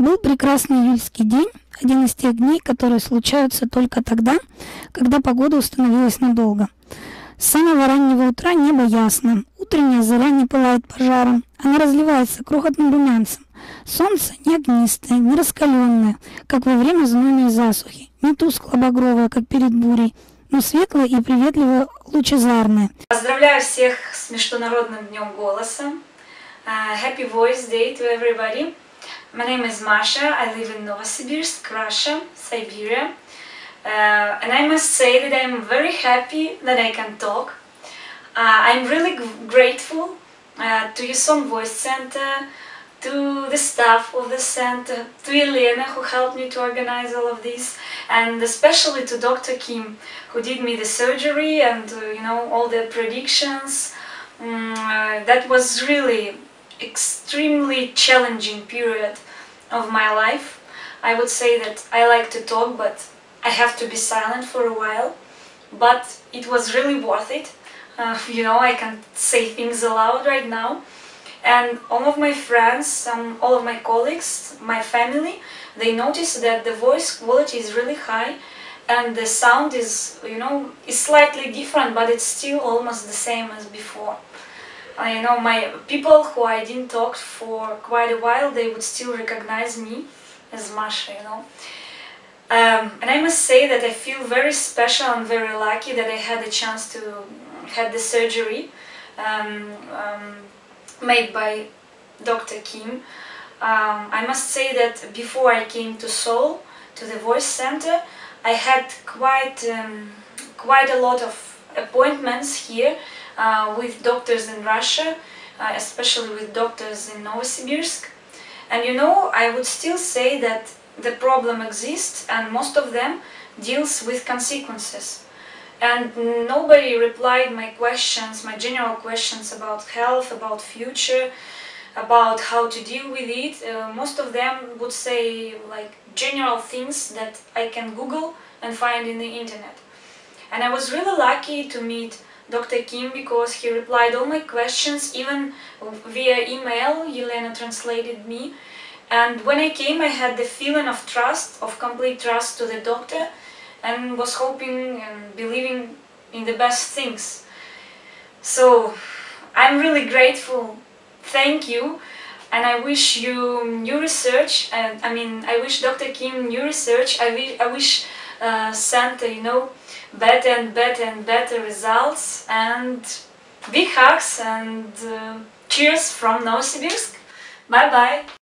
Был прекрасный июльский день, один из тех дней, которые случаются только тогда, когда погода установилась надолго. С самого раннего утра небо ясно, утренняя заря не пылает пожаром, она разливается крохотным румянцем. Солнце не огнистое, не раскаленное, как во время знойной засухи, не тускло-багровое, как перед бурей, но светлое и приветливо лучезарное. Поздравляю всех с Международным днем голоса. Happy Voice Day to everybody. My name is Masha. I live in Novosibirsk, Russia, Siberia. And I must say that I'm very happy that I can talk. I'm really grateful to Yuson Voice Center, to the staff of the center, to Elena who helped me to organize all of this, and especially to Dr. Kim who did me the surgery and all the predictions. That was really extremely challenging period of my life. I would say that I like to talk, but I have to be silent for a while, but it was really worth it. I can say things aloud right now. And all of my friends, all of my colleagues, my family, they noticed that the voice quality is really high and the sound is, is slightly different, but it's still almost the same as before. My people who I didn't talk for quite a while, they would still recognize me as Masha, And I must say that I feel very special and very lucky that I had a chance to have the surgery made by Dr. Kim. I must say that before I came to Seoul, to the Voice Center, I had quite a lot of appointments here with doctors in Russia, especially with doctors in Novosibirsk. And I would still say that the problem exists and most of them deals with consequences. And nobody replied my questions, my general questions about health, about future, about how to deal with it. Most of them would say like general things that I can Google and find in the internet. And I was really lucky to meet Dr. Kim because he replied all my questions, even via email. Yelena translated me. And when I came, I had the feeling of trust, of complete trust to the doctor, and was hoping and believing in the best things. So I'm really grateful. Thank you. And I wish you new research. I wish Dr. Kim new research. I wish Santa, better and better and better results. And big hugs and cheers from Novosibirsk. Bye bye.